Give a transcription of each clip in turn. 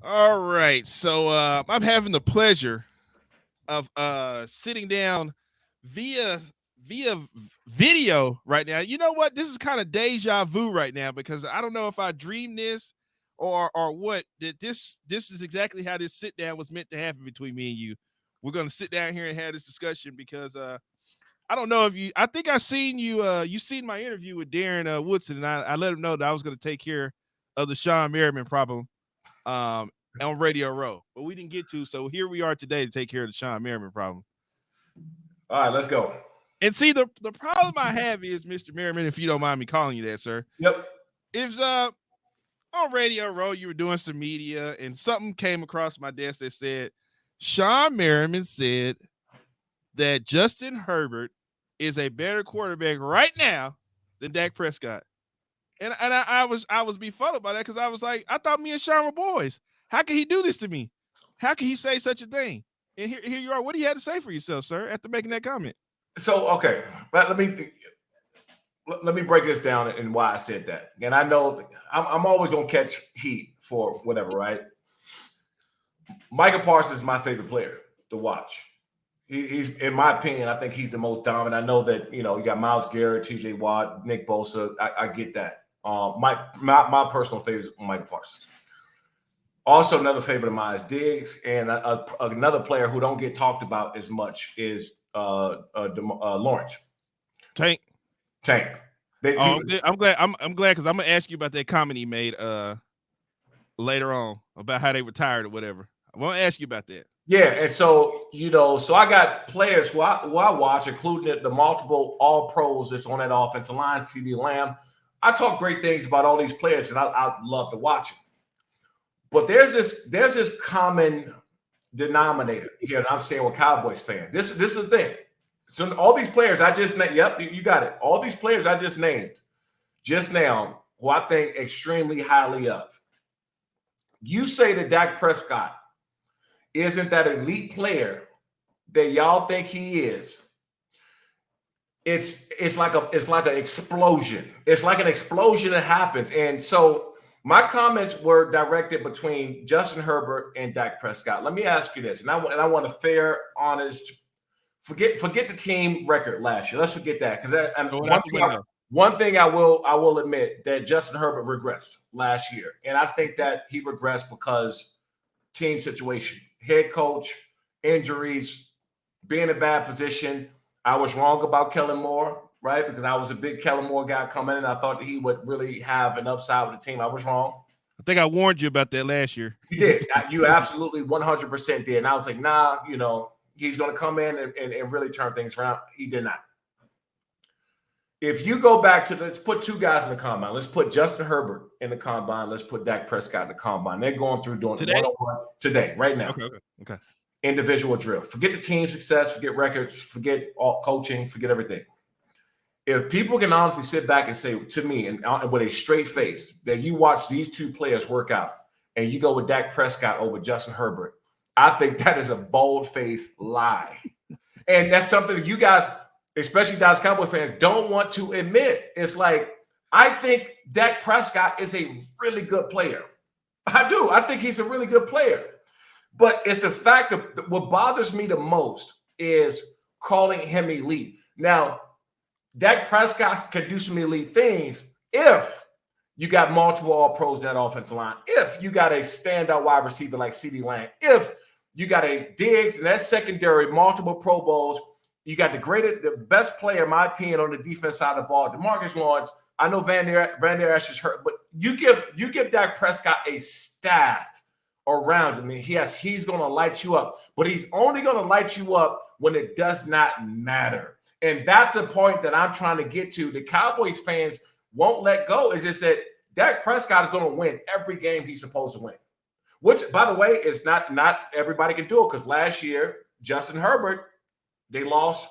All right. So I'm having the pleasure of sitting down via via video right now. You know what? This is kind of deja vu right now because I don't know if I dreamed this or what. That this is exactly how this sit down was meant to happen between me and you. We're gonna sit down here and have this discussion because I don't know if you. I think I seen you. You seen my interview with Darren Woodson, and I let him know that I was gonna take care of the Shawne Merriman problem. Um, on Radio Row, but we didn't get to. So here we are today to take care of the Shawne Merriman problem. All right, let's go. And see, the problem I have is, Mr. Merriman, if you don't mind me calling you that, sir. Yep. If on Radio Row you were doing some media and something came across my desk that said Shawne Merriman said that Justin Herbert is a better quarterback right now than Dak Prescott. And I was befuddled by that because I was like, I thought me and Shawne were boys. How can he do this to me? How can he say such a thing? And here you are. What do you have to say for yourself, sir, after making that comment? So, okay, let me break this down and why I said that. And I know I'm always going to catch heat for whatever, right? Micah Parsons is my favorite player to watch. He's, in my opinion, I think he's the most dominant. I know that, you got Myles Garrett, TJ Watt, Nick Bosa. I get that. My personal favorite is Micah Parsons. Also, another favorite of mine is Diggs, and another player who don't get talked about as much is Lawrence. Tank. I'm glad. I'm glad because I'm gonna ask you about that comment he made later on about how they retired or whatever. I want to ask you about that. Yeah, and so so I got players who I watch, including the multiple All Pros that's on that offensive line, CeeDee Lamb. I talk great things about all these players, and I love to watch them. But there's this common denominator here that I'm saying with Cowboys fans. This is the thing. So all these players I just named, yep, you got it. All these players I just named just now, who I think extremely highly of. You say that Dak Prescott isn't that elite player that y'all think he is. It's like an explosion. It's like an explosion that happens. And so my comments were directed between Justin Herbert and Dak Prescott. Let me ask you this, and I want a fair, honest. Forget the team record last year. Let's forget that because one thing I will admit that Justin Herbert regressed last year, and I think that he regressed because team situation, head coach, injuries, being in a bad position. I was wrong about Kellen Moore, right? Because I was a big Kellen Moore guy coming in. I thought that he would really have an upside with the team. I was wrong. I think I warned you about that last year. You did. You absolutely 100% did. And I was like, nah, he's going to come in and really turn things around. He did not. If you go back to, let's put two guys in the combine. Let's put Justin Herbert in the combine. Let's put Dak Prescott in the combine. They're going through doing today? One-on-one today, right now. Okay. Individual drill. Forget the team success, forget records, forget all coaching, forget everything. If people can honestly sit back and say to me and with a straight face that you watch these two players work out and you go with Dak Prescott over Justin Herbert, I think that is a bold-faced lie. And that's something that you guys, especially Dallas Cowboys fans, don't want to admit. It's like, I think Dak Prescott is a really good player. I do. I think he's a really good player. But it's the fact that what bothers me the most is calling him elite. Now, Dak Prescott can do some elite things if you got multiple All-Pros in that offensive line, if you got a standout wide receiver like CeeDee Lamb, if you got a Diggs in that secondary, multiple Pro Bowls, you got the best player, in my opinion, on the defense side of the ball, DeMarcus Lawrence. I know Van Der Esch is hurt, but you give Dak Prescott a staff around him. He's going to light you up, but he's only going to light you up when it does not matter. And that's a point that I'm trying to get to. The Cowboys fans won't let go. It's just that Dak Prescott is going to win every game he's supposed to win, which, by the way, is not everybody can do it because last year, Justin Herbert, they lost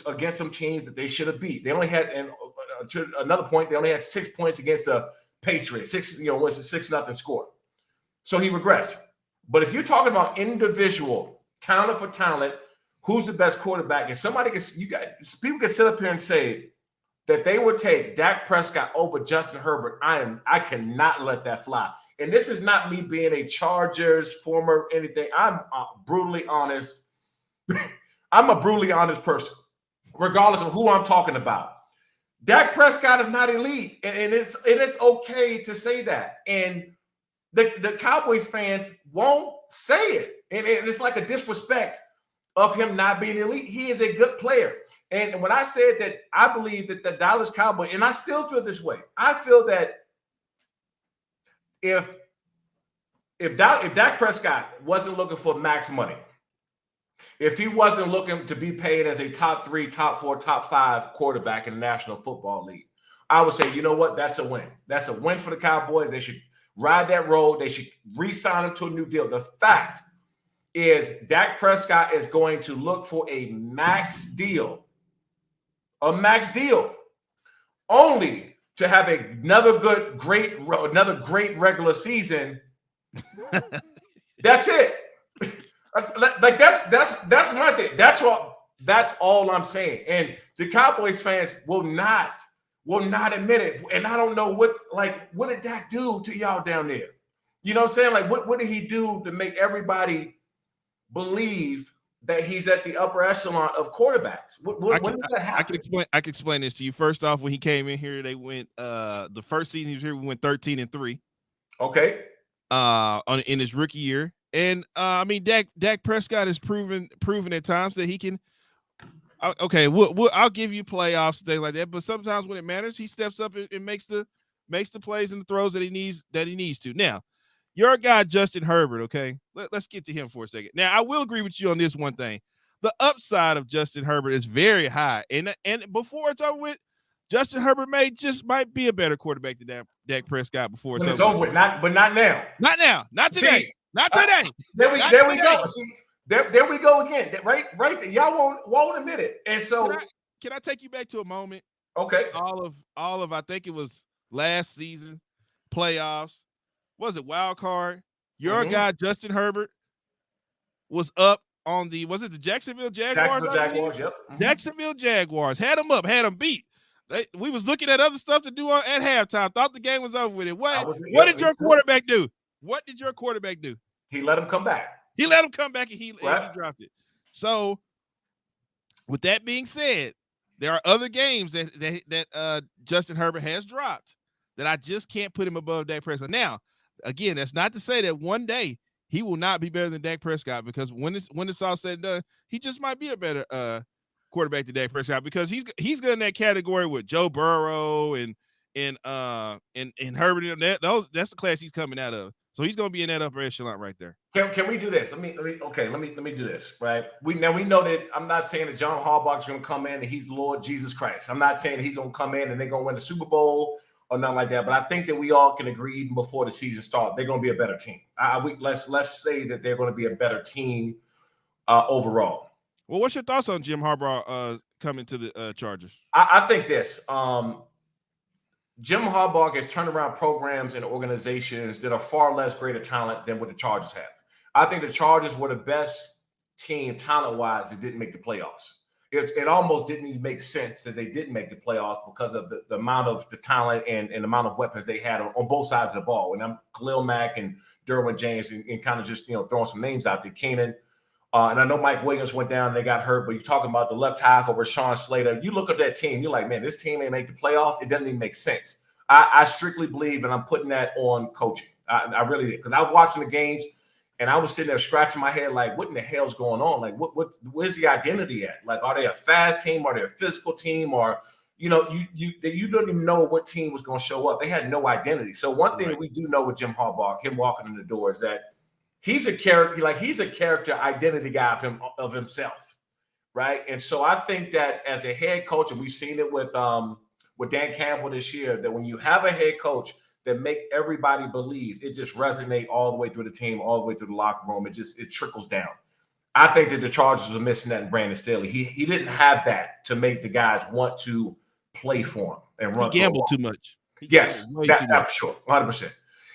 against some teams that they should have beat. They only had, and to another point, they only had 6 points against the Patriots. Was a 6-0 score. So he regressed. But if you're talking about individual, talent for talent, who's the best quarterback? And people can sit up here and say, that they would take Dak Prescott over Justin Herbert, I cannot let that fly. And this is not me being a Chargers former anything. I'm brutally honest. I'm a brutally honest person, regardless of who I'm talking about. Dak Prescott is not elite, and it's okay to say that. And the Cowboys fans won't say it. And it's like a disrespect of him not being elite. He is a good player. And when I said that I believe that the Dallas Cowboys, and I still feel this way, I feel that if Dak Prescott wasn't looking for max money, if he wasn't looking to be paid as a top 3, top 4, top 5 quarterback in the National Football League, I would say, you know what? That's a win. That's a win for the Cowboys. They should ride that road. They should re-sign him to a new deal. The fact is Dak Prescott is going to look for a max deal, only to have another great regular season. That's it. Like that's my thing. That's all I'm saying. And the Cowboys fans will not admit it. And I don't know what did Dak do to y'all down there? You know what I'm saying? Like what did he do to make everybody believe that he's at the upper echelon of quarterbacks? When did that happen? I can explain this to you. First off, when he came in here, they went the first season he was here, we went 13-3. Okay. In his rookie year. And I mean, Dak Prescott has proven at times that he can. Okay, I'll give you playoffs, things like that. But sometimes when it matters, he steps up and makes the plays and the throws that he needs to. Now, your guy Justin Herbert. Okay, let's get to him for a second. Now, I will agree with you on this one thing: the upside of Justin Herbert is very high. And before it's over with, Justin Herbert might be a better quarterback than Dak Prescott before it's over with. But not now. Not now. Not today. See, not today. There we go. See, there we go again. Right there. Y'all won't admit it. And so can I take you back to a moment? Okay. All of I think it was last season, playoffs. Was it wild card? Your guy Justin Herbert was up on the Jacksonville Jaguars? Jacksonville Jaguars, yep. Jacksonville Jaguars had them up, had them beat. We was looking at other stuff to do at halftime. Thought the game was over with it. What did your quarterback do? What did your quarterback do? He let him come back. He let him come back, and he dropped it. So, with that being said, there are other games that Justin Herbert has dropped that I just can't put him above Dak Prescott. Now, again, that's not to say that one day he will not be better than Dak Prescott, because when it's all said and done, he just might be a better quarterback than Dak Prescott, because he's good in that category with Joe Burrow and Herbert. That's the class he's coming out of. So he's going to be in that upper echelon right there. Can we do this? Let me do this, right? We know that I'm not saying that John Harbaugh is going to come in and he's Lord Jesus Christ. I'm not saying that he's going to come in and they're going to win the Super Bowl or nothing like that. But I think that we all can agree, even before the season starts, they're going to be a better team. Let's say that they're going to be a better team overall. Well, what's your thoughts on Jim Harbaugh coming to the Chargers? I think this. Jim Harbaugh has turned around programs and organizations that are far less greater talent than what the Chargers have. I think the Chargers were the best team talent-wise that didn't make the playoffs. It almost didn't even make sense that they didn't make the playoffs because of the amount of the talent and the amount of weapons they had on both sides of the ball. And I'm Khalil Mack and Derwin James and kind of just throwing some names out there. Keenan. And I know Mike Williams went down and they got hurt, but you're talking about the left tackle over Sean Slater. You look at that team, you're like, man, this team ain't make the playoffs. It doesn't even make sense. I strictly believe, and I'm putting that on coaching. I really did, because I was watching the games and I was sitting there scratching my head like, what in the hell's going on? Like, where's the identity at? Like, are they a fast team? Are they a physical team? Or, you don't even know what team was going to show up. They had no identity. So one thing that we do know with Jim Harbaugh, him walking in the door, is that he's a character, he's a character identity guy of himself, right? And so I think that as a head coach, and we've seen it with Dan Campbell this year, that when you have a head coach that make everybody believe, it just resonates all the way through the team, all the way through the locker room. It trickles down. I think that the Chargers are missing that in Brandon Staley. He didn't have that to make the guys want to play for him and run. He gambled too much. Yes, that for sure, 100%.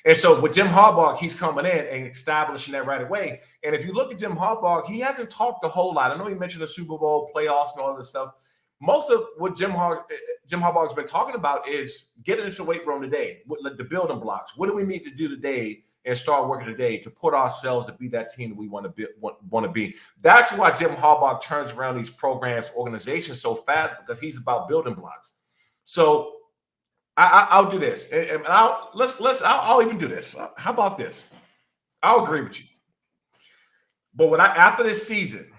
And so with Jim Harbaugh, he's coming in and establishing that right away. And if you look at Jim Harbaugh, he hasn't talked a whole lot. I know he mentioned the Super Bowl playoffs and all this stuff. most of what Jim Harbaugh has been talking about is getting into the weight room today, the building blocks. What do we need to do today and start working today to put ourselves to be that team that we want to be? That's why Jim Harbaugh turns around these programs, organizations so fast, because he's about building blocks. So I'll do this, and I'll even do this. How about this? I'll agree with you. But after this season,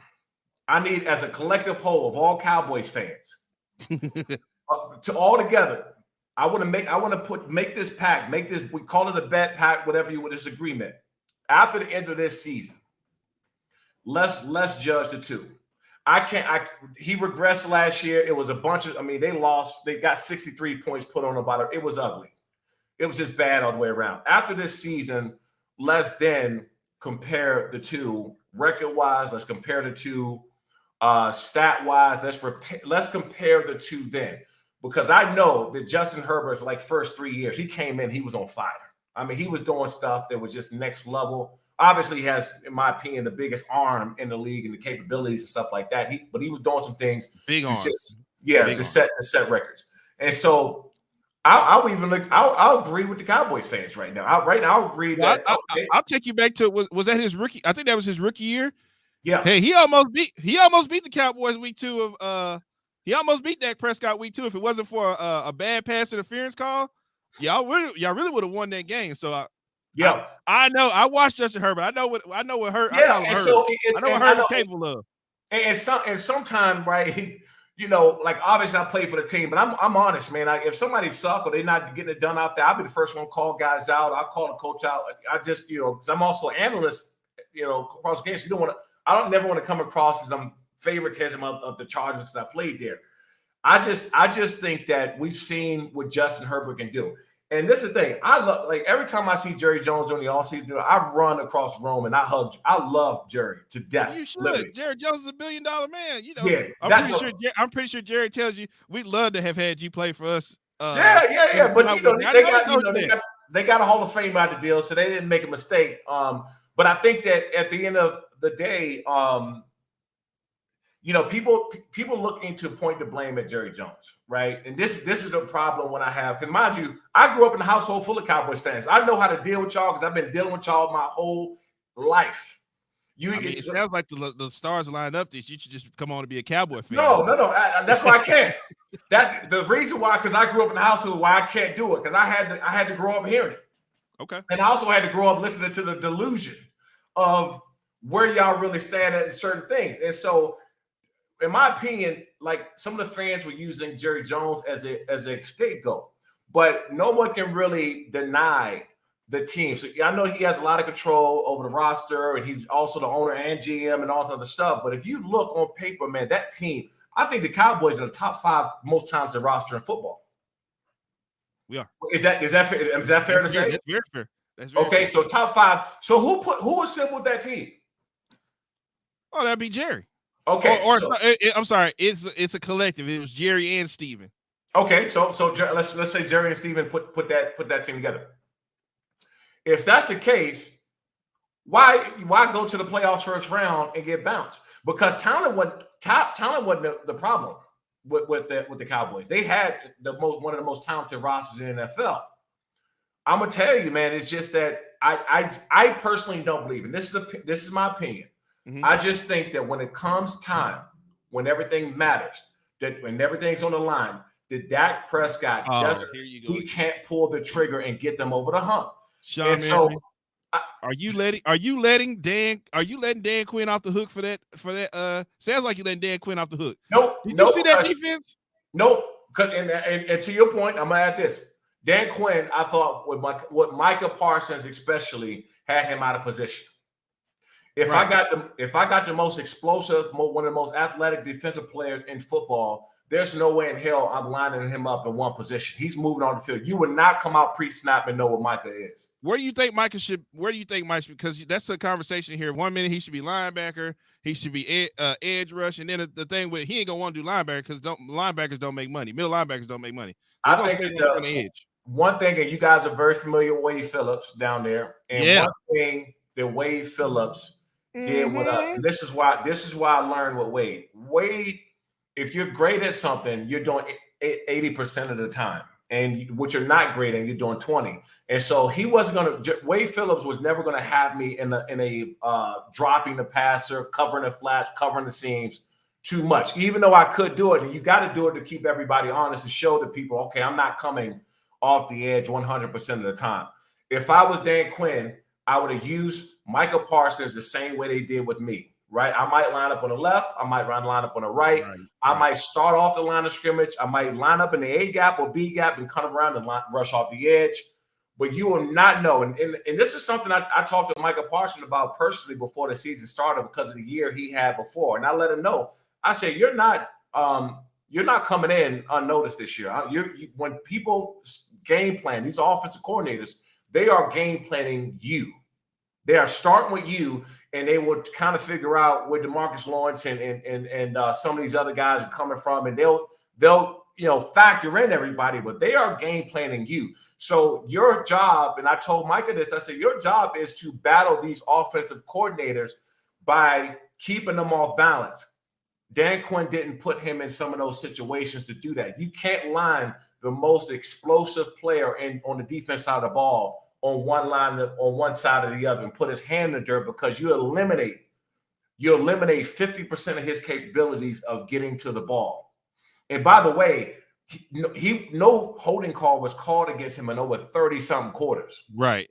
I need, as a collective whole of all Cowboys fans, to all together, I want to make this pact, we call it a bet pact, whatever you would, disagreement. After the end of this season, let's judge the two. He regressed last year. It was a bunch of, they lost. They got 63 points put on about it. It was ugly. It was just bad all the way around. After this season, let's then compare the two record-wise. Let's compare the two stat-wise. Let's compare the two then. Because I know that Justin Herbert's first 3 years, he came in, he was on fire. He was doing stuff that was just next level. Obviously, he has, in my opinion, the biggest arm in the league and the capabilities and stuff like that. But he was doing some things to set records. And so I'll agree with the Cowboys fans right now. I'll agree that. I'll take you back to, was that his rookie? I think that was his rookie year. Yeah. Hey, he almost beat the Cowboys week 2 of he almost beat Dak Prescott week 2. If it wasn't for a bad pass interference call, y'all really would have won that game. So I know. I watched Justin Herbert. I know what Herbert. Yeah, I know what Herbert's capable of. And sometimes, right? Obviously I play for the team, but I'm honest, man. If somebody suck or they're not getting it done out there, I'll be the first one to call guys out. I'll call the coach out. I just, because I'm also an analyst, across the game. So I don't never want to come across as some favoritism of the Chargers because I played there. I just think that we've seen what Justin Herbert can do. And this is the thing. I love, every time I see Jerry Jones during the offseason, I run across Rome and I love Jerry to death. You should. Literally. Jerry Jones is $1 billion man. Yeah, I'm pretty sure Jerry tells you we'd love to have had you play for us. Yeah. But they got a Hall of Fame out the deal, so they didn't make a mistake. But I think that at the end of the day, people looking to point the blame at Jerry Jones, right? And this is the problem when I have, because mind you, I grew up in a household full of Cowboys fans. I know how to deal with y'all because I've been dealing with y'all my whole life. It sounds like the stars lined up that you should just come on to be a Cowboy fan. No. That's why I can't. The reason why, because I grew up in a household why I can't do it, because I had to grow up hearing it. Okay. And I also had to grow up listening to the delusion of where y'all really stand at certain things. And so, in my opinion, some of the fans were using Jerry Jones as a scapegoat, but no one can really deny the team. So I know he has a lot of control over the roster, and he's also the owner and GM and all that other stuff. But if you look on paper, man, that team, I think the Cowboys are the top 5 most times the roster in football. We are. Is that fair to say? That's very fair. Okay, so top 5. So who assembled that team? Oh, that'd be Jerry. Okay, I'm sorry. It's a collective. It was Jerry and Steven. Okay, so let's say Jerry and Steven put that team together. If that's the case, why go to the playoffs first round and get bounced? Because talent wasn't the problem with the Cowboys. They had one of the most talented rosters in the NFL. I'm gonna tell you, man, it's just that I personally don't believe, and this is my opinion. Mm-hmm. I just think that when it comes time, when everything matters, that when everything's on the line, that Dak Prescott he can't pull the trigger and get them over the hump. Shawne Merriman, are you letting Dan Quinn off the hook for that? Sounds like you letting Dan Quinn off the hook. Nope. Did you see that defense? Nope. And to your point, I'm gonna add this. Dan Quinn, I thought with Micah Parsons especially had him out of position. If I got the most explosive, one of the most athletic defensive players in football, there's no way in hell I'm lining him up in one position. He's moving on the field. You would not come out pre-snap and know what Micah is. Where do you think Micah should? Because that's a conversation here. 1 minute he should be linebacker, he should be edge rush, and then the thing with he ain't gonna want to do linebacker because linebackers don't make money. Middle linebackers don't make money. I think on the edge. One thing, and you guys are very familiar with Wade Phillips down there, and one thing that Wade Phillips did with us, and this is why I learned with Wade. Wade if you're great at something, you're doing 80% of the time. And what you're not great at, you're doing 20. And so he wasn't going to, Wade Phillips was never going to have me in a dropping the passer, covering the flats, covering the seams too much, even though I could do it. And you got to do it to keep everybody honest, to show the people, okay, I'm not coming off the edge 100% of the time. If I was Dan Quinn, I would have used Micah Parsons the same way they did with me. Right, I might line up on the left. I might line up on the right. I might start off the line of scrimmage. I might line up in the A gap or B gap and cut around and rush off the edge. But you will not know. And this is something I talked to Micah Parsons about personally before the season started because of the year he had before. And I let him know. I said, you're not coming in unnoticed this year. When people game plan, these offensive coordinators, they are game planning you. They are starting with you, and they would kind of figure out where DeMarcus Lawrence and some of these other guys are coming from, and they'll factor in everybody, but they are game planning you. So your job, and I told Micah this, I said your job is to battle these offensive coordinators by keeping them off balance. Dan Quinn didn't put him in some of those situations to do that. You can't line the most explosive player on the defense side of the ball on one line, on one side or the other, and put his hand in the dirt, because you eliminate 50% of his capabilities of getting to the ball. And by the way, no holding call was called against him in over 30-something quarters. Right.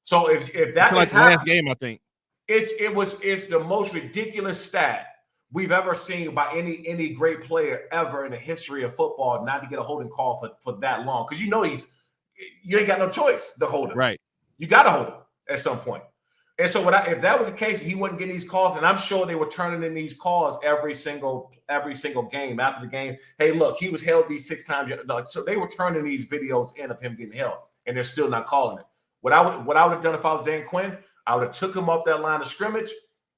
So if that is the last game, I think it's the most ridiculous stat we've ever seen by any great player ever in the history of football, not to get a holding call for that long, because you ain't got no choice to hold him. Right. You got to hold him at some point. And so if that was the case, he wasn't getting these calls, and I'm sure they were turning in these calls every single game after the game. Hey, look, he was held these 6 times. So they were turning these videos in of him getting held, and they're still not calling it. What I would have done if I was Dan Quinn, I would have took him off that line of scrimmage,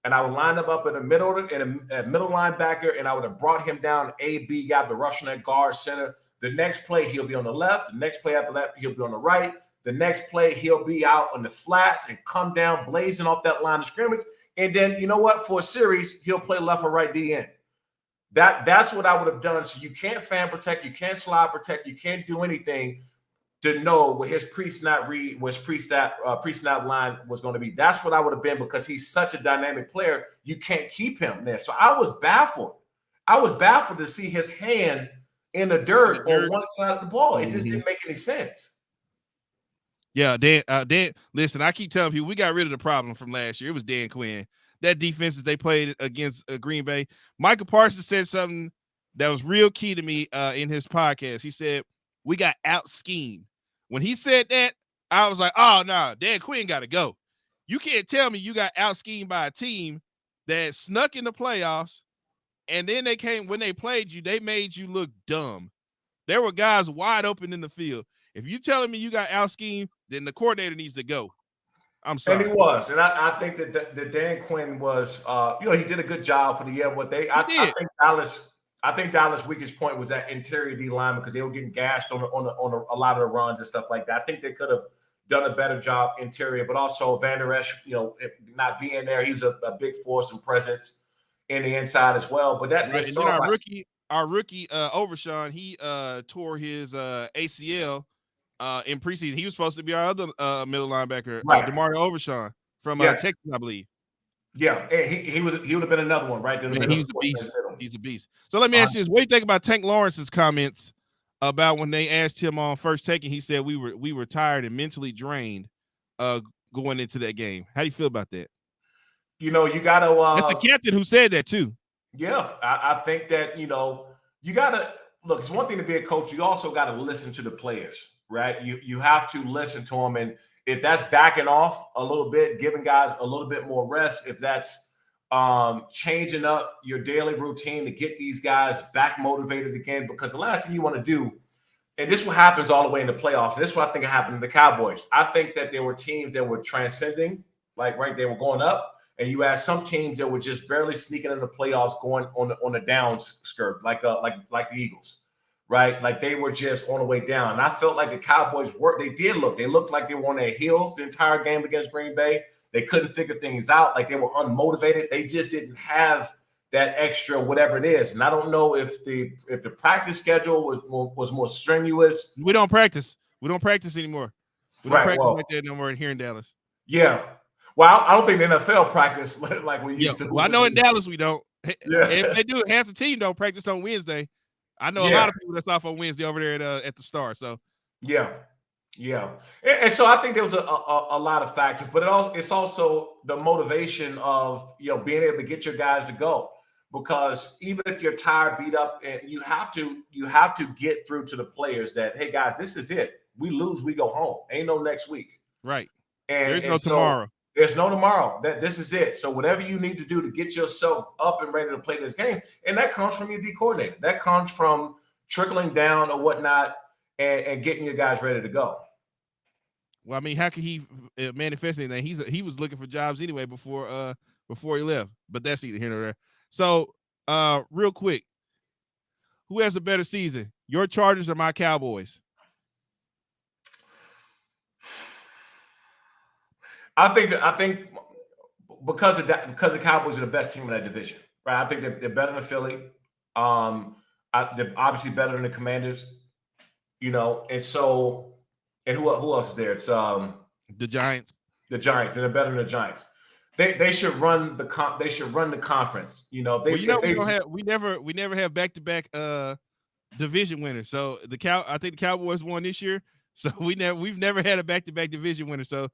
and I would line him up in the middle, in a middle linebacker, and I would have brought him down A-B gap, the rushing that guard center. The next play, he'll be on the left. The next play after that, he'll be on the right. The next play, he'll be out on the flats and come down blazing off that line of scrimmage. And then, you know what? For a series, he'll play left or right DN. That's what I would have done. So you can't fan protect. You can't slide protect. You can't do anything to know what his pre-snap read was, pre-snap line was going to be. That's what I would have been, because he's such a dynamic player. You can't keep him there. So I was baffled. To see his hand in the dirt on one side of the ball. It just didn't make any sense. Yeah, Dan, listen, I keep telling people we got rid of the problem from last year. It was Dan Quinn. That defense that they played against Green Bay. Micah Parsons said something that was real key to me in his podcast. He said, we got out-schemed. When he said that, I was like, oh, no, Dan Quinn got to go. You can't tell me you got out-schemed by a team that snuck in the playoffs, and then when they played you, they made you look dumb. There were guys wide open in the field. If you're telling me you got out-schemed, then the coordinator needs to go. I'm sorry. And he was. And I think that Dan Quinn was, he did a good job for the year. I think Dallas' weakest point was that interior D line, because they were getting gashed on a lot of the runs and stuff like that. I think they could have done a better job interior, but also Van Der Esch, not being there, he's a big force and presence in the inside as well. But our rookie Overshawn, he tore his ACL in preseason. He was supposed to be our other middle linebacker, right. DeMario Overshawn from Texas, I believe. Yeah, he would have been another one, right? He's a beast. He's a beast. So let me ask you this: what do you think about Tank Lawrence's comments about when they asked him on First Take, and he said we were tired and mentally drained going into that game? How do you feel about that? You gotta. That's the captain who said that too. Yeah, I think that you gotta look. It's one thing to be a coach. You also got to listen to the players, right? You have to listen to them, and if that's backing off a little bit, giving guys a little bit more rest, if that's changing up your daily routine to get these guys back motivated again, because the last thing you want to do, and this is what happens all the way in the playoffs. This is what I think happened to the Cowboys. I think that there were teams that were transcending, they were going up. And you had some teams that were just barely sneaking in the playoffs, going on the down skirt, like the Eagles, right? Like they were just on the way down. And I felt like the Cowboys they looked like they were on their heels the entire game against Green Bay. They couldn't figure things out. Like they were unmotivated. They just didn't have that extra whatever it is. And I don't know if the practice schedule was more strenuous. We don't practice. We don't practice anymore. We don't practice like that no more here in Dallas. Yeah. Well, I don't think the NFL practice like we used to. Well, I know in Dallas we don't. Yeah. If they do, half the team don't practice on Wednesday. I know a lot of people that's off on Wednesday over there at the Star. So yeah. And so I think there was a lot of factors, but it's also the motivation of being able to get your guys to go. Because even if you're tired, beat up, and you have to get through to the players that, hey guys, this is it. We lose, we go home. Ain't no next week. Right. And there's no tomorrow. There's no tomorrow. This is it. So whatever you need to do to get yourself up and ready to play this game, and that comes from your D coordinator. That comes from trickling down or whatnot and getting your guys ready to go. Well, I mean, how could he manifest anything? He was looking for jobs anyway before he left. But that's either here or there. So, real quick, who has a better season, your Chargers or my Cowboys? I think because the Cowboys are the best team in that division, right? I think they're better than Philly. They're obviously better than the Commanders, and so who else is there? It's the Giants. The Giants, and they're better than the Giants. They should run the conference. We never have back-to-back division winners. So I think the Cowboys won this year. So we've never had a back-to-back division winner. So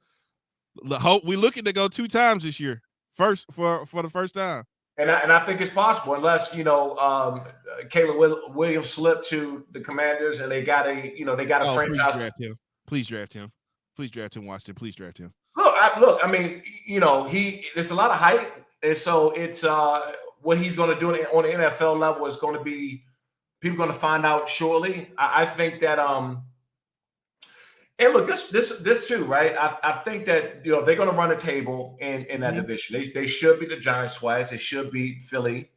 we're looking to go 2 times this year, for the first time. And I think it's possible, unless Caleb Williams slipped to the Commanders and they got a franchise. Please draft him, Washington. Please draft him. Look. I mean, there's a lot of hype, and so it's what he's going to do on the NFL level is going to be people going to find out shortly. I think that and look, this too, right? I think that they're going to run a table in that division. They should beat the Giants twice. They should beat Philly.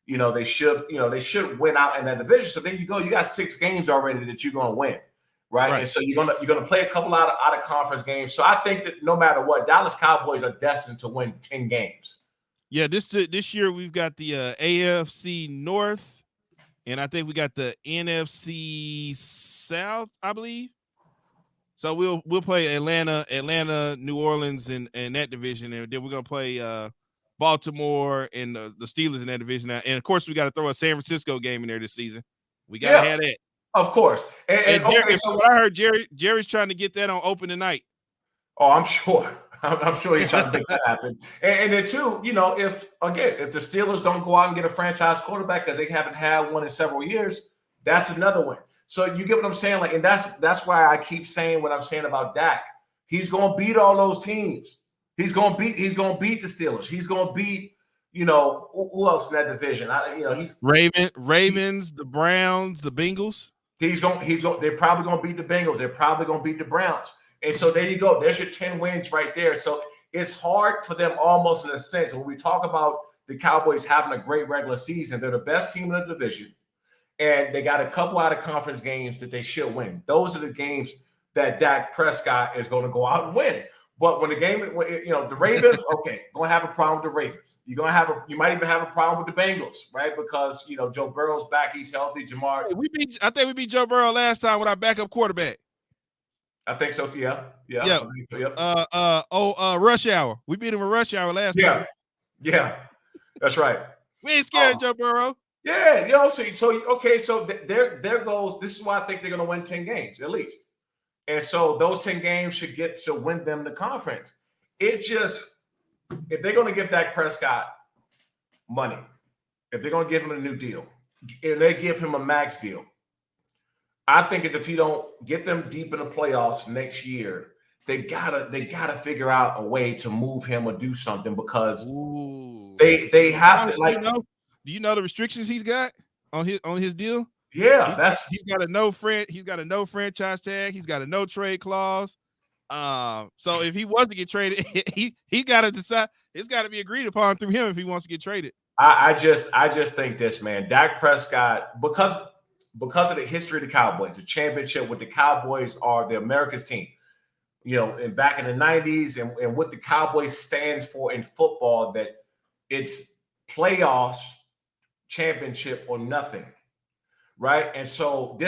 They should win out in that division. So there you go. You got 6 games already that you're going to win. Right. And so you're gonna play a couple out of conference games. So I think that no matter what, Dallas Cowboys are destined to win 10 games. Yeah, this year we've got the AFC North, and I think we got the NFC South, I believe. So we'll play Atlanta, New Orleans, and that division, and then we're gonna play Baltimore and the Steelers in that division. And of course, we got to throw a San Francisco game in there this season. We gotta have that. Of course. And what I heard, Jerry's trying to get that on open tonight. Oh, I'm sure. I'm sure he's trying to make that happen. And then too, if the Steelers don't go out and get a franchise quarterback because they haven't had one in several years, that's another win. So you get what I'm saying? Like, and that's why I keep saying what I'm saying about Dak. He's gonna beat all those teams. He's gonna beat the Steelers. He's gonna beat who else in that division? He's Ravens, the Browns, the Bengals. They're probably going to beat the Bengals. They're probably going to beat the Browns. And so there you go. There's your 10 wins right there. So it's hard for them almost in a sense. When we talk about the Cowboys having a great regular season, they're the best team in the division. And they got a couple out of conference games that they should win. Those are the games that Dak Prescott is going to go out and win. But when the game, the Ravens, okay, going to have a problem with the Ravens. You might even have a problem with the Bengals, right? Because Joe Burrow's back, he's healthy. Jamar, I think we beat Joe Burrow last time with our backup quarterback. I think so. Yeah. I think so, yep. Rush Hour. We beat him with Rush Hour last time. Yeah, that's right. We ain't scared of Joe Burrow. Yeah, so there goes. This is why I think they're going to win 10 games at least. And so those 10 games should win them the conference. If they're going to give Dak Prescott money, if they're going to give him a new deal, and they give him a max deal, I think if you don't get them deep in the playoffs next year, they gotta figure out a way to move him or do something because they have to, like. Do you know the restrictions he's got on his deal? Yeah, he's got a no franchise tag. He's got a no trade clause. So if he was to get traded, he got to decide. It's got to be agreed upon through him if he wants to get traded. I just think this, man, Dak Prescott, because of the history of the Cowboys, the championship with the Cowboys are the America's team. And back in the 90s and what the Cowboys stand for in football, that it's playoffs championship or nothing, right? And so the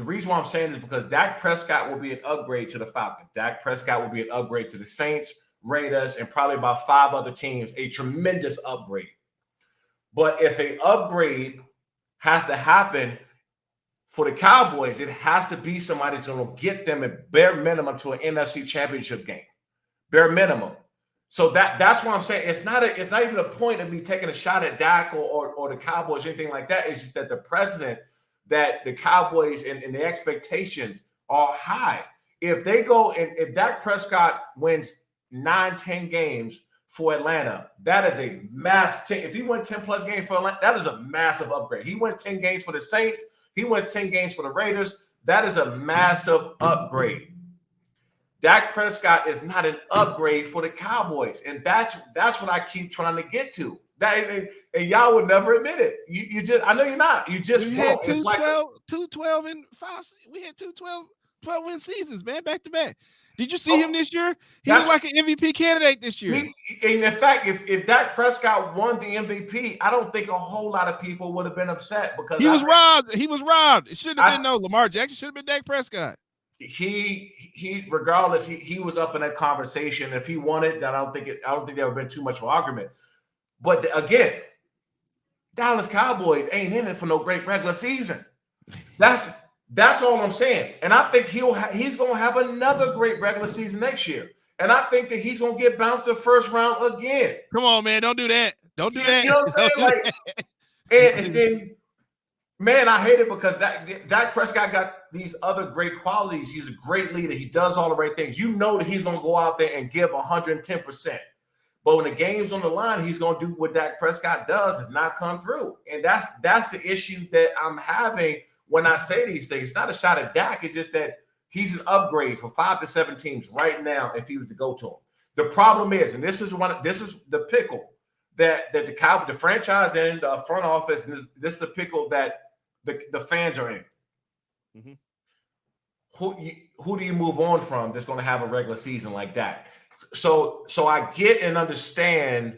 reason why I'm saying is because Dak Prescott will be an upgrade to the Falcons. Dak Prescott will be an upgrade to the Saints, Raiders, and probably about 5 other teams, a tremendous upgrade. But if an upgrade has to happen for the Cowboys, it has to be somebody that's going to get them at bare minimum to an NFC championship game. Bare minimum. So that's what I'm saying. It's not even a point of me taking a shot at Dak or the Cowboys or anything like that. It's just that the precedent that the Cowboys and the expectations are high. If they go and if Dak Prescott wins 9-10 games for Atlanta, that is a if he wins 10 plus games for Atlanta, that is a massive upgrade. He wins 10 games for the Saints, he wins 10 games for the Raiders. That is a massive upgrade. Dak Prescott is not an upgrade for the Cowboys, and that's what I keep trying to get to. And y'all would never admit it. You just, I know you're not. You just we had 2-12 and 5. We had 12 win seasons, man, back to back. Did you see him this year? He was like an MVP candidate this year. And in fact, if Dak Prescott won the MVP, I don't think a whole lot of people would have been upset because he was robbed. He was robbed. It shouldn't have been Lamar Jackson. Should have been Dak Prescott. He regardless, he was up in that conversation. If he won it, then I don't think there would have been too much of an argument. But again, Dallas Cowboys ain't in it for no great regular season. That's all I'm saying. And I think he's going to have another great regular season next year. And I think that he's going to get bounced the first round again. Come on, man. Don't do that. Don't do that. You know what I'm saying? Like, and then, man, I hate it because Dak Prescott got these other great qualities. He's a great leader. He does all the right things. You know that he's going to go out there and give 110%. But when the game's on the line, he's going to do what Dak Prescott does, is not come through. And that's the issue that I'm having when I say these things. It's not a shot at Dak. It's just that he's an upgrade for 5 to 7 teams right now if he was to go to him. The problem is, and this is the pickle that the franchise and the front office, and this is the pickle that the fans are in. Mm-hmm. Who do you move on from that's going to have a regular season like that? So I get and understand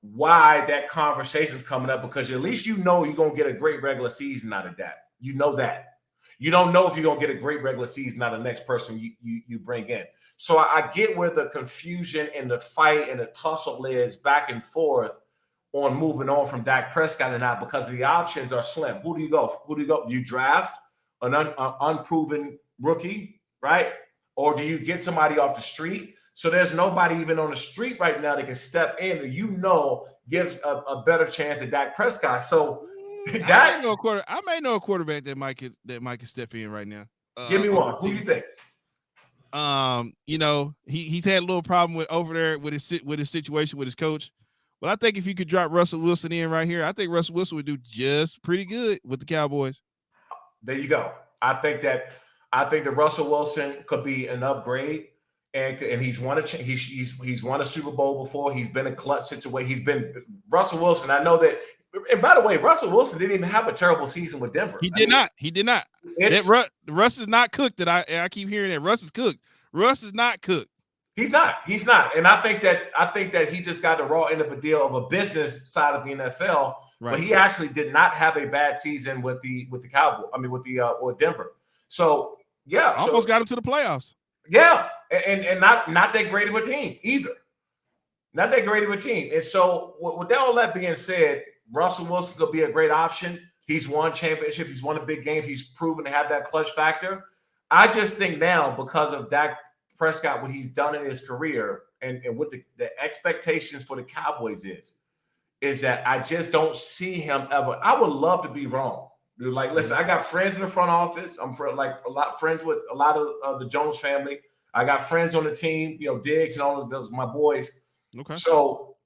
why that conversation is coming up, because at least you know you're going to get a great regular season out of that. You know that. You don't know if you're going to get a great regular season out of the next person you bring in. So I get where the confusion and the fight and the tussle is back and forth on moving on from Dak Prescott or not, because the options are slim. Who do you go? You draft an unproven rookie, right? Or do you get somebody off the street? So there's nobody even on the street right now that can step in that gives a better chance at Dak Prescott. So I may know a quarterback that might could step in right now. Give me one. Who do you think? He's had a little problem with his situation with his coach. But I think if you could drop Russell Wilson in right here, I think Russell Wilson would do just pretty good with the Cowboys. There you go. I think that Russell Wilson could be an upgrade, and he's won a Super Bowl before. He's been in clutch situation. Russell Wilson. I know that. And by the way, Russell Wilson didn't even have a terrible season with Denver. He did not. Russ is not cooked. I keep hearing that Russ is cooked. Russ is not cooked. He's not. And I think that he just got the raw end of a deal of a business side of the NFL. Right. But he actually did not have a bad season with the Cowboys. I mean, with Denver. So yeah, almost got him to the playoffs. Yeah, and not that great of a team either. Not that great of a team. And so with all that being said, Russell Wilson could be a great option. He's won championships. He's won a big game. He's proven to have that clutch factor. I just think now, because of Dak Prescott, what he's done in his career, and what the expectations for the Cowboys is that I just don't see him ever. I would love to be wrong. Dude, like, listen, I got friends in the front office. I'm friends with a lot of the Jones family. I got friends on the team, Diggs and all those my boys. Okay. So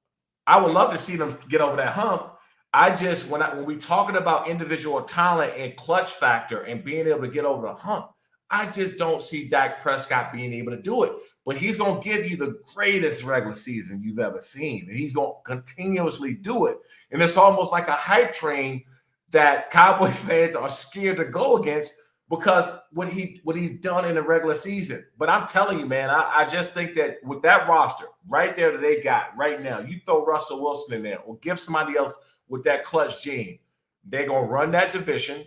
I would love to see them get over that hump. I just, when we're talking about individual talent and clutch factor and being able to get over the hump, I just don't see Dak Prescott being able to do it. But he's going to give you the greatest regular season you've ever seen. And he's going to continuously do it. And it's almost like a hype train that Cowboy fans are scared to go against because what he's done in the regular season. But I'm telling you, man, I just think that with that roster right there that they got right now, you throw Russell Wilson in there or give somebody else with that clutch gene. They're going to run that division.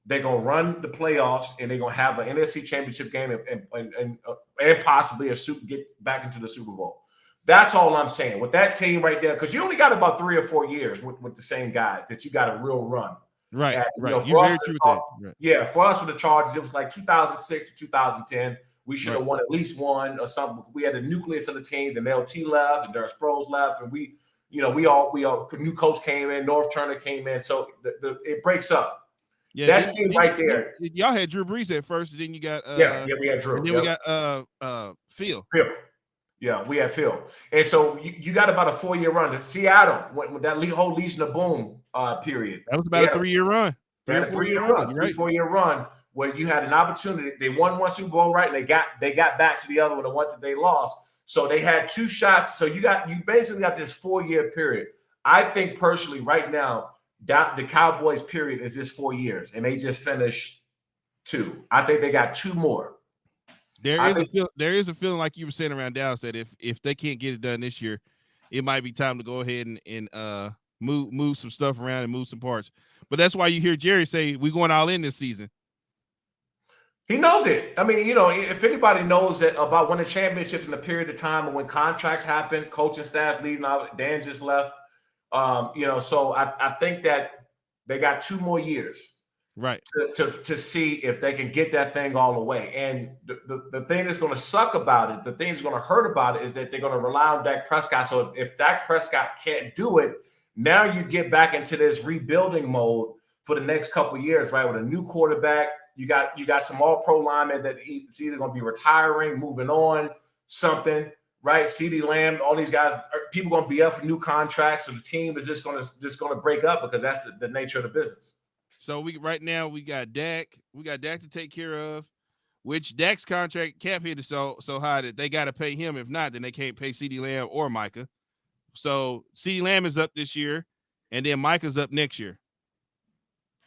They're going to run the playoffs, and they're going to have an NFC championship game and possibly get back into the Super Bowl. That's all I'm saying. With that team right there, because you only got about 3 or 4 years with the same guys that you got a real run. Right, and, right. You know, You're very true with that. Right. Yeah, for us with the Chargers, it was like 2006 to 2010. We should have won at least one or something. We had a nucleus of the team. Then LT left, and Darren Sproles left, and we all new coach came in, North Turner came in, so it breaks up. Yeah, that team right there. Y'all had Drew Brees at first, and then you got we had Drew. And then we got Phil. Yeah, we had Phil. And so you got about a 4-year run. In Seattle, when that whole Legion of Boom period. That was about a 3-year run. 3-4-year run where you had an opportunity. They won one Super Bowl, right? And they got back to the other one, the one that they lost. So they had 2 shots. So you basically got this 4-year period. I think personally right now, the Cowboys period is this 4 years, and they just finished 2. I think they got 2 more. There is a feeling like you were saying around Dallas that if they can't get it done this year, it might be time to go ahead and move some stuff around and move some parts. But that's why you hear Jerry say we're going all in this season. He knows it. I mean, if anybody knows that about winning championships in a period of time and when contracts happen, coaching staff leaving out, Dan just left. So I think that they got 2 more years. Right. To see if they can get that thing all the way. And the thing that's going to suck about it, the thing that's going to hurt about it is that they're going to rely on Dak Prescott. So if Dak Prescott can't do it, now you get back into this rebuilding mode for the next couple of years, right? With a new quarterback, you got some all-pro linemen that it's either going to be retiring, moving on, something, right? CeeDee Lamb, all these guys, people going to be up for new contracts. So the team is just going to break up because that's the nature of the business. So right now we got Dak. We got Dak to take care of, which Dak's contract cap hit is so high that they got to pay him. If not, then they can't pay CeeDee Lamb or Micah. So CeeDee Lamb is up this year, and then Micah's up next year.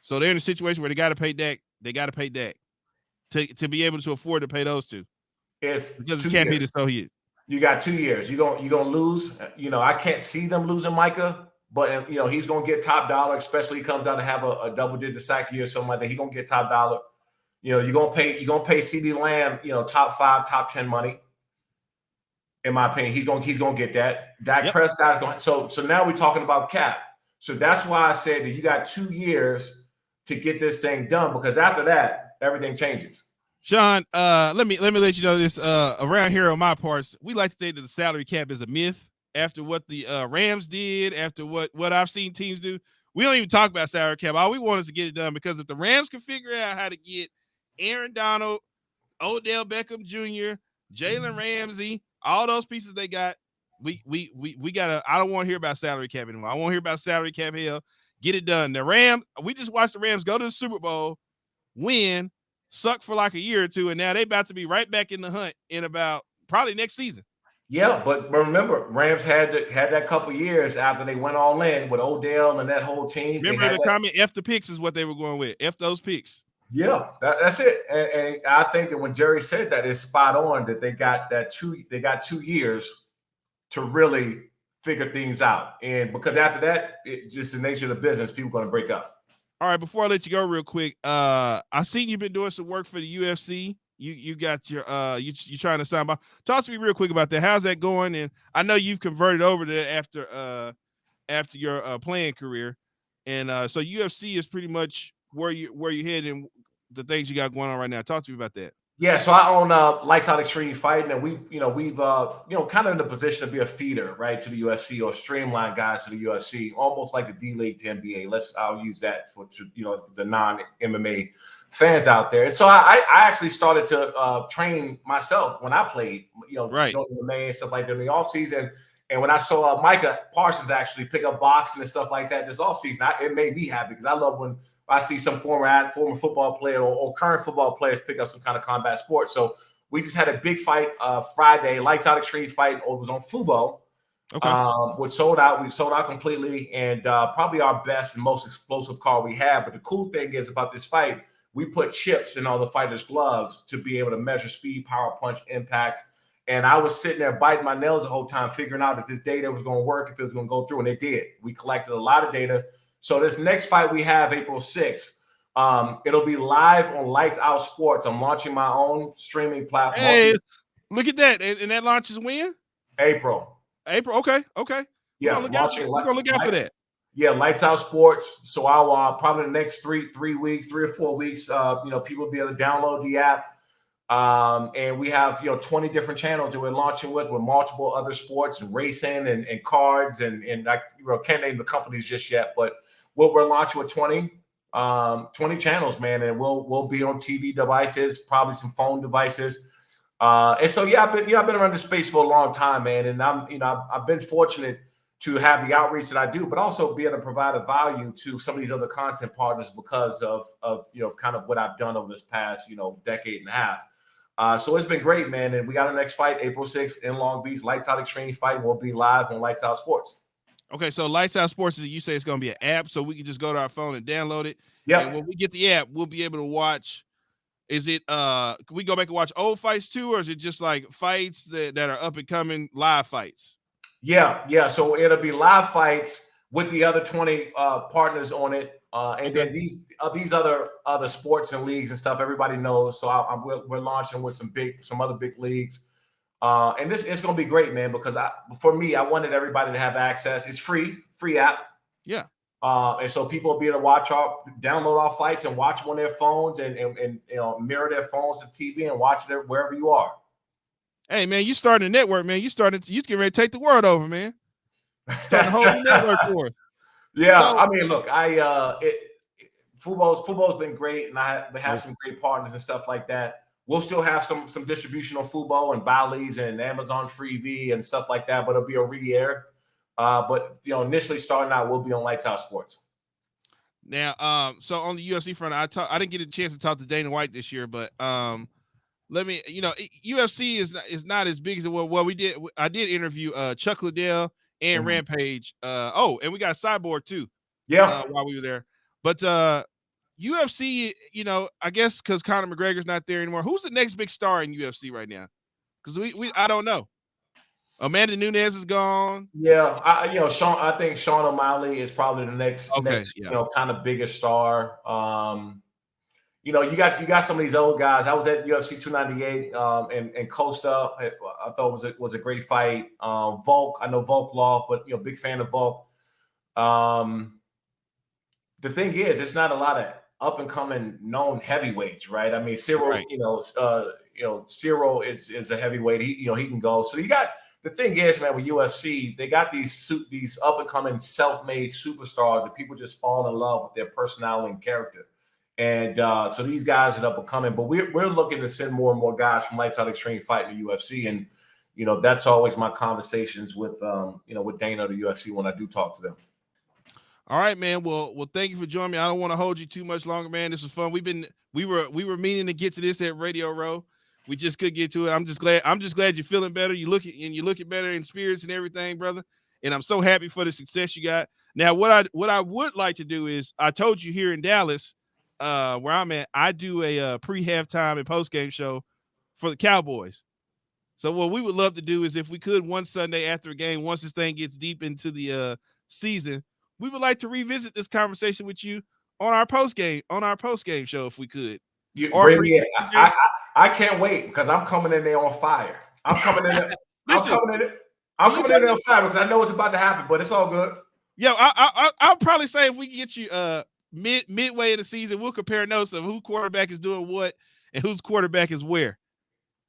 So they're in a situation where they got to pay Dak. They got to pay Dak to be able to afford to pay those 2. It's because the cap hit is so huge. You got 2 years. You're gonna lose. I can't see them losing Micah. But he's gonna get top dollar, especially he comes down to have a double-digit sack year or something like that. He's gonna get top dollar. You're gonna pay CeeDee Lamb, top 5, top 10 money. In my opinion, he's gonna get that. Dak Prescott is going. So now we're talking about cap. So that's why I said that you got 2 years to get this thing done, because after that, everything changes. Shawne, let me let you know this. Around here on my parts, we like to think that the salary cap is a myth. After what the Rams did, after what I've seen teams do, we don't even talk about salary cap. All we want is to get it done, because if the Rams can figure out how to get Aaron Donald, Odell Beckham Jr., Jalen Ramsey, all those pieces they got, we gotta. I don't want to hear about salary cap anymore. I want to hear about salary cap hell. Get it done. The Rams, we just watched the Rams go to the Super Bowl, win, suck for like a year or 2, and now they about to be right back in the hunt in about probably next season. Yeah, but remember, Rams had that couple years after they went all in with Odell and that whole team. Remember the comment, F the picks is what they were going with. F those picks. Yeah, that's it. And I think that when Jerry said that, it's spot on that they got 2 years to really figure things out. And because after that, it's just the nature of the business, people are going to break up. All right, before I let you go real quick, I seen you've been doing some work for the UFC. You got your you trying to sign by. Talk to me real quick about that. How's that going? And I know you've converted over to that after your playing career, and so UFC is pretty much where you head and the things you got going on right now. Talk to me about that. Yeah, so I own Lights Out Extreme Fighting, and we've kind of in the position to be a feeder, right, to the UFC, or streamline guys to the UFC, almost like the D League to NBA. I'll use that for the non-MMA fans out there. And so I actually started to train myself when I played, right, doing the main stuff like that in the off season. And when I saw Micah Parsons actually pick up boxing and stuff like that this off season, it made me happy, because I love when I see some former football player or current football players pick up some kind of combat sport. So we just had a big fight Friday, Lights Out Extreme Fight. It was on Fubo, which sold out. We sold out completely, and probably our best and most explosive card we had. But the cool thing is about this fight, we put chips in all the fighters' gloves to be able to measure speed, power, punch, impact. And I was sitting there biting my nails the whole time, figuring out if this data was going to work, if it was going to go through, and it did. We collected a lot of data. So this next fight we have April 6th. It'll be live on Lights Out Sports. I'm launching my own streaming platform. Hey, look at that. And that launches when? April. Okay. Yeah, we're gonna look out for that. Yeah, Lights Out Sports. So I'll probably the next 3 weeks, 3 or 4 weeks, people will be able to download the app. And we have 20 different channels that we're launching with multiple other sports and racing and cards and I can't name the companies just yet, but we're launching with 20 channels, man, and we'll be on TV devices, probably some phone devices. And so I've been around this space for a long time, man, and I've been fortunate to have the outreach that I do, but also be able to provide a value to some of these other content partners because of kind of what I've done over this past decade and a half. So it's been great, man. And we got our next fight April 6th in Long Beach, Lights Out Extreme fight. We'll be live on Lights Out Sports. Okay, so Lights Out Sports you say it's going to be an app, so we can just go to our phone and download it. Yeah. And when we get the app, we'll be able to watch. Is it can we go back and watch old fights too, or is it just like fights that are up and coming live fights? Yeah. So it'll be live fights with the other 20 partners on it. And then these other sports and leagues and stuff, everybody knows. So we're launching with some other big leagues. And it's going to be great, man, because for me, I wanted everybody to have access. It's free app. Yeah. And so people will be able to download our fights and watch them on their phones and mirror their phones to TV and watch it wherever you are. Hey, man, you starting a network, man. You get ready to take the world over, man. Starting a whole new network for us. Yeah, so, I mean, look, football's been great, and I have some great partners and stuff like that. We'll still have some distribution on Fubo and Bally's and Amazon Freevee and stuff like that, but it'll be a re-air. But initially starting out, we'll be on Lights Out Sports. Now, so on the UFC front, I didn't get a chance to talk to Dana White this year, but let me, UFC is not as big as it was. Well, I did interview Chuck Liddell and Rampage. And we got Cyborg too. Yeah. While we were there, but UFC, I guess because Conor McGregor's not there anymore. Who's the next big star in UFC right now? Because I don't know. Amanda Nunes is gone. Yeah, I think Sean O'Malley is probably the next kind of biggest star. You got some of these old guys. I was at UFC 298 and Costa. I thought was a great fight. Volk, I know Volk lost, but big fan of Volk. The thing is, it's not a lot of up and coming known heavyweights, right? I mean, Cyril, right. Cyril is a heavyweight. He can go. So you got. The thing is, man, with UFC, they got these up and coming self-made superstars that people just fall in love with their personality and character. And so these guys are up and coming, but we're looking to send more and more guys from Lights Out Extreme fight in the UFC. And, that's always my conversations with Dana, the UFC, when I do talk to them. All right, man. Well, thank you for joining me. I don't want to hold you too much longer, man. This was fun. We were meaning to get to this at Radio Row. We just could get to it. I'm just glad you're feeling better. You're looking better in spirits and everything, brother. And I'm so happy for the success you got. Now, what I would like to do is, I told you here in Dallas, where I'm at, I do a pre-halftime and post-game show for the Cowboys. So what we would love to do is, if we could, one Sunday after a game, once this thing gets deep into the season, we would like to revisit this conversation with you on our post-game show, if we could. Bring me in. I can't wait, because I'm coming in there on fire. I'm coming in there. I'm coming in there on fire because I know it's about to happen, but it's all good. Yo, I'll probably say, if we can get you midway in the season, we'll compare notes of who quarterback is doing what and whose quarterback is where.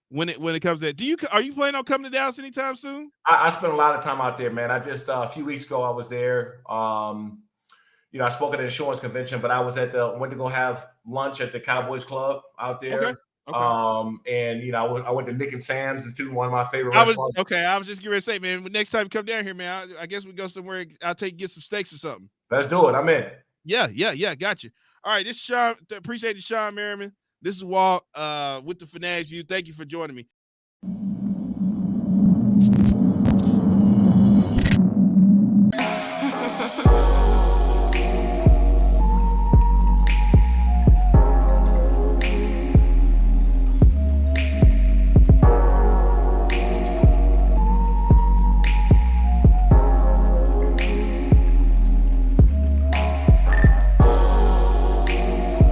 When it comes to that, are you planning on coming to Dallas anytime soon? I spent a lot of time out there, man. I just a few weeks ago I was there. I spoke at the insurance convention, but I was went to go have lunch at the Cowboys Club out there. Okay. And I went to Nick and Sam's, and one of my favorite restaurants. I was just getting ready to say, man, next time you come down here, man, I guess we go somewhere. I'll get some steaks or something. Let's do it. I'm in. Yeah. Got you. All right, this is Shawne. Appreciate you, Shawne Merriman. This is Walt with the Fanatics. Thank you for joining me.